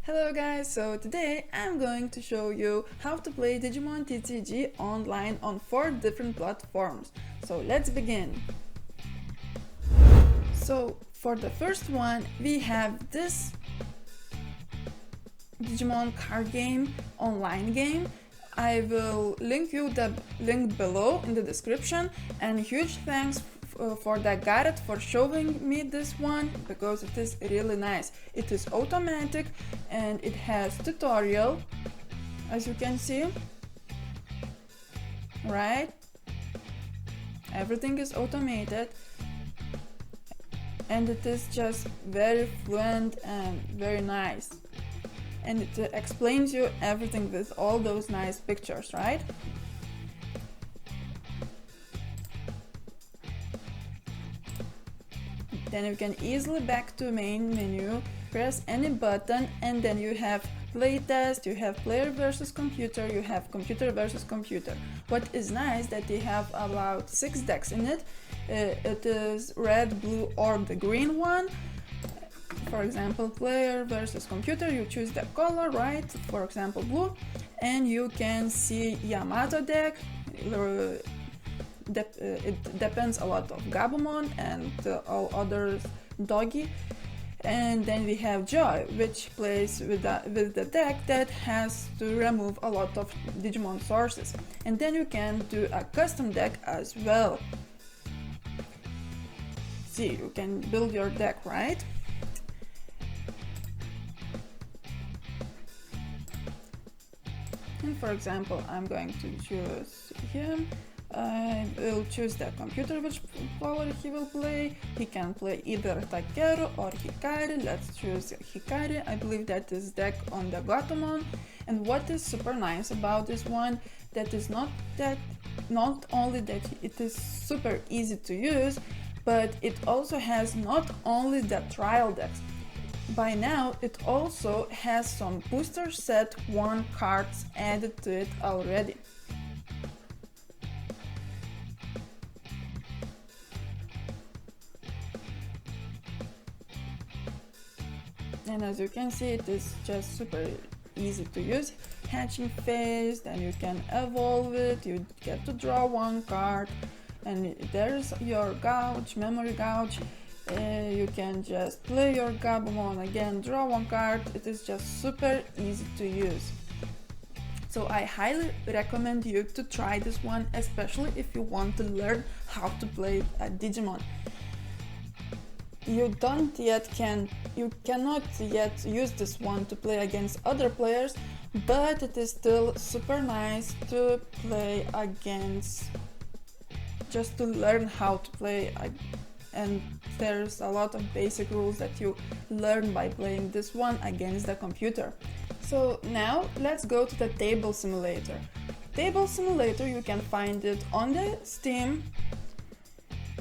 Hello guys, so today I'm going to show you how to play Digimon TCG online on 4 different platforms. So let's begin. So for the first one we have this Digimon card game, online game. I will link you the link below in the description, and huge thanks for the Garrett for showing me this one because it is really nice. It is automatic and it has tutorial, as you can see, right? Everything is automated and it is just very fluent and very nice. And it explains you everything with all those nice pictures, right? Then you can easily back to main menu, press any button, and then you have playtest, you have player versus computer, you have computer versus computer. What is nice that they have about 6 decks in it. It is red, blue, or the green one. For example, player versus computer, you choose the color, right? For example, blue, and you can see Yamato deck. It depends a lot of Gabumon and all others doggy. And then we have Joy, which plays with the deck that has to remove a lot of Digimon sources. And then you can do a custom deck as well. See, you can build your deck, right? And for example, I'm going to choose him. I will choose the computer which color he will play. He can play either Takeru or Hikari. Let's choose Hikari. I believe that is deck on the Gatomon. And what is super nice about this one, not only that it is super easy to use, but it also has not only the trial decks. By now it also has some booster set 1 cards added to it already. And as you can see, it is just super easy to use. Hatching phase, then you can evolve it, you get to draw 1 card, and there's your gouge, memory gouge. You can just play your Gabumon again, draw 1 card. It is just super easy to use. So I highly recommend you to try this one, especially if you want to learn how to play a Digimon. You cannot yet use this one to play against other players, but it is still super nice to play against, just to learn how to play. And there's a lot of basic rules that you learn by playing this one against the computer. So now let's go to the Table Simulator. Table Simulator, you can find it on the Steam,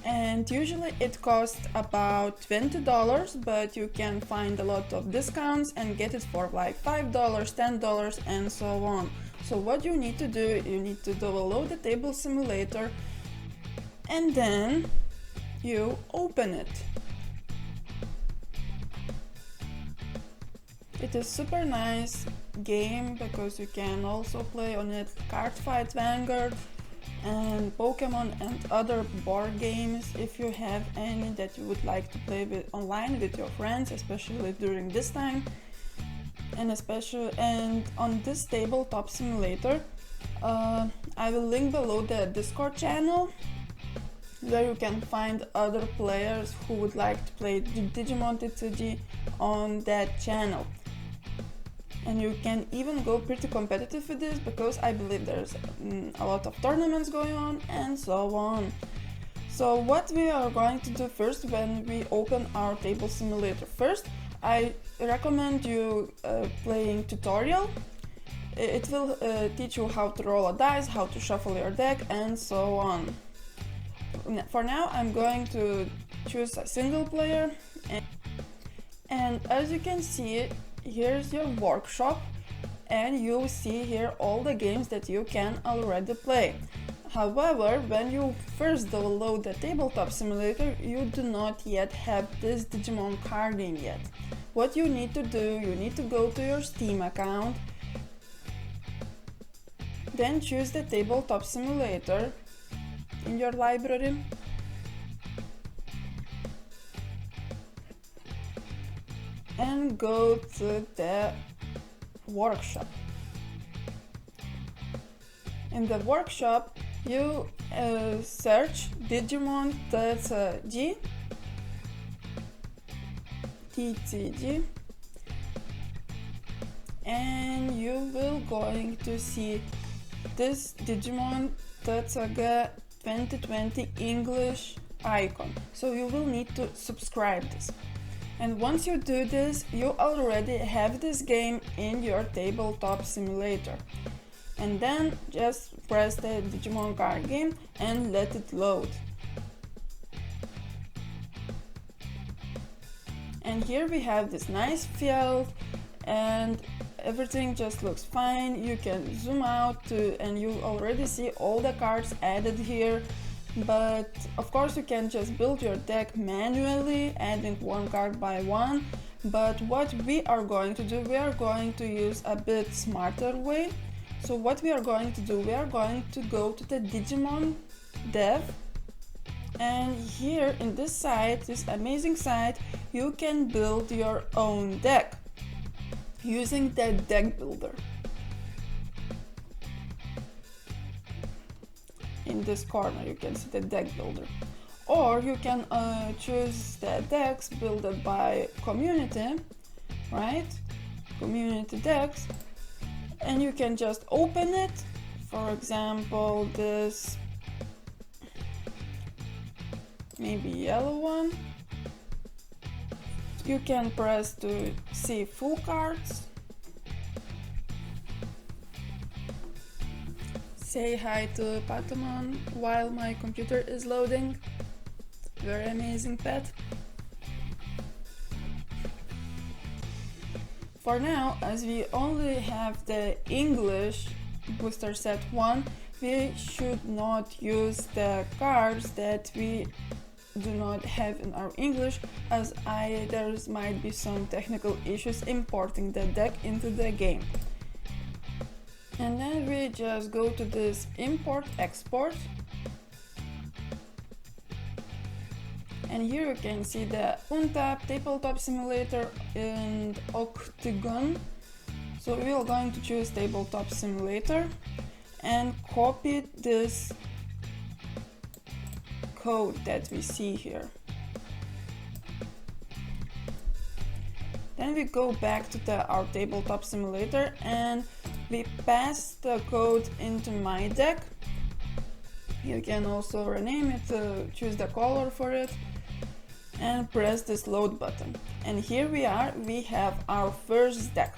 and usually it costs about $20, but you can find a lot of discounts and get it for like $5, $10, and so on. So what you need to do, you need to download the Table Simulator and then you open it. It is super nice game because you can also play on it Cardfight Vanguard and Pokemon and other board games if you have any that you would like to play with online with your friends, especially during this time. And on this Tabletop Simulator, I will link below the Discord channel, where you can find other players who would like to play Digimon TCG on that channel. And you can even go pretty competitive with this because I believe there's a lot of tournaments going on and so on. So what we are going to do first when we open our Table Simulator, first I recommend you playing tutorial. It will teach you how to roll a dice, how to shuffle your deck, and so on. For now I'm going to choose a single player, and as you can see, here's your workshop, and you see here all the games that you can already play. However, when you first download the Tabletop Simulator, you do not yet have this Digimon card game yet. what you need to do, you need to go to your Steam account, then choose the Tabletop Simulator in your library, and go to the workshop. In the workshop, you search Digimon TCG, and you will going to see this Digimon TCG 2020 English icon. So you will need to subscribe this. And once you do this, you already have this game in your Tabletop Simulator. And then just press the Digimon card game and let it load. And here we have this nice field and everything just looks fine. You can zoom out and you already see all the cards added here. But of course you can just build your deck manually, adding one card by one. But what we are going to do, we are going to use a bit smarter way. So what we are going to do, we are going to go to the Digimon dev, and here in this site, this amazing site, you can build your own deck using the deck builder. In this corner you can see the deck builder, or you can choose the decks built by community, right? Community decks, and you can just open it. For example, this maybe yellow one. You can press to see full cards. Say hi to Patamon while my computer is loading. Very amazing pet. For now, as we only have the English booster set 1, we should not use the cards that we do not have in our English, as there might be some technical issues importing the deck into the game. And then we just go to this import export, and here you can see the Untap, Tabletop Simulator and Octagon. So we are going to choose Tabletop Simulator and copy this code that we see here. Then we go back to our Tabletop Simulator and we pass the code into my deck. You can also rename it, choose the color for it, and press this load button. And here we are, we have our first deck.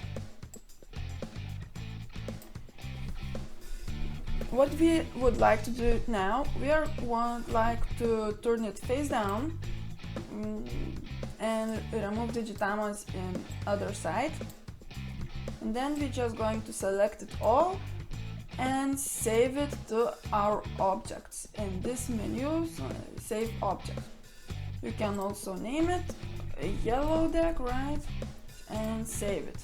What we would like to do now, we would like to turn it face down and remove Digitamons in other side. And then we're just going to select it all and save it to our objects. In this menu, save object. You can also name it a yellow deck, right? And save it.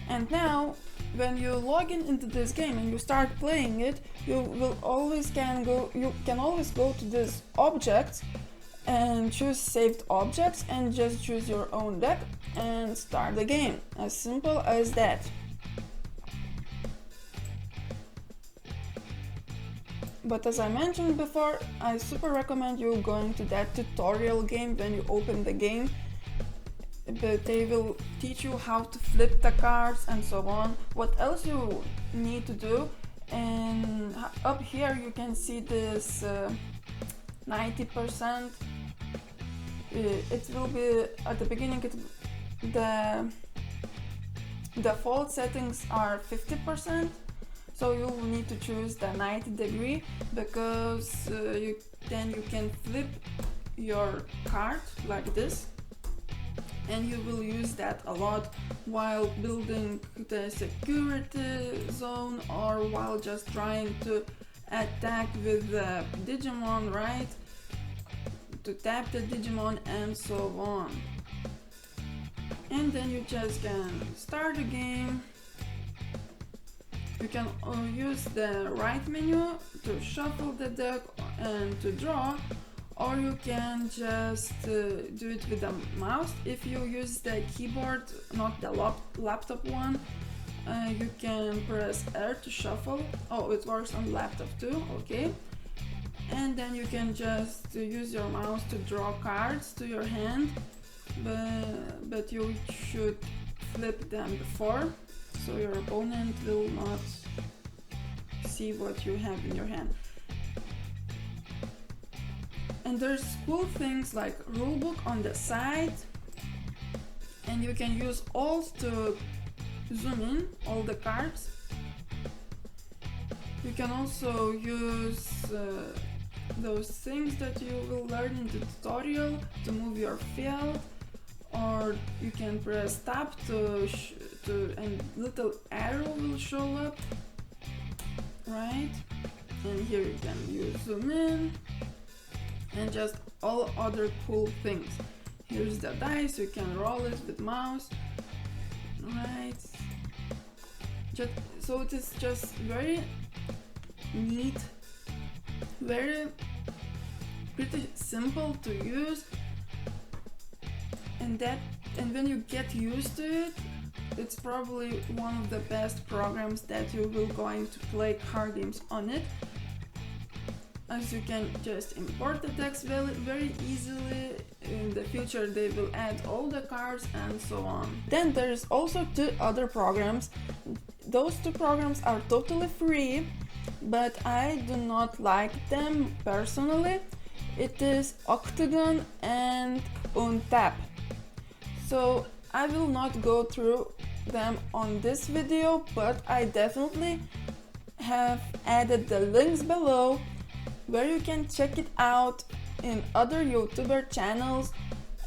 And now, when you log into this game and you start playing it, you can always go to this object and choose saved objects and just choose your own deck and start the game. As simple as that. But as I mentioned before, I super recommend you going to that tutorial game when you open the game. But they will teach you how to flip the cards and so on. What else you need to do, and up here you can see this 90%. It will be at the beginning, the default settings are 50%. So you will need to choose the 90° because then you can flip your card like this, and you will use that a lot while building the security zone or while just trying to attack with the Digimon, right? To tap the Digimon and so on. And then you just can start the game. You can use the right menu to shuffle the deck and to draw, or you can just do it with the mouse. If you use the keyboard, not the laptop one, you can press R to shuffle. Oh, it works on laptop too, okay. And then you can just use your mouse to draw cards to your hand, but you should flip them before, so your opponent will not see what you have in your hand. And there's cool things like rulebook on the side, and you can use Alt to zoom in all the cards. You can also use those things that you will learn in the tutorial to move your field, or you can press tab and little arrow will show up, right? And here you can use zoom in and just all other cool things. Here's the dice, you can roll it with mouse, right? So it is just very neat, very pretty simple to use, and when you get used to it, it's probably one of the best programs that you will going to play card games on it, as you can just import the text very easily. In the future they will add all the cards and so on. Then there's also two other programs. Those two programs are totally free, but I do not like them personally. It is Octagon and Untap. So I will not go through them on this video, but I definitely have added the links below where you can check it out in other YouTuber channels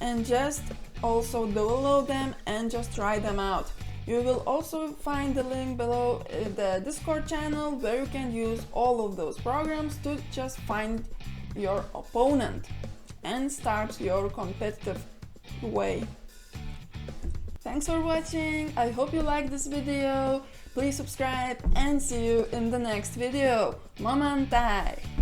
and just also download them and just try them out. You will also find the link below the Discord channel where you can use all of those programs to just find your opponent and start your competitive way. Thanks for watching, I hope you liked this video. Please subscribe and see you in the next video. Momentai!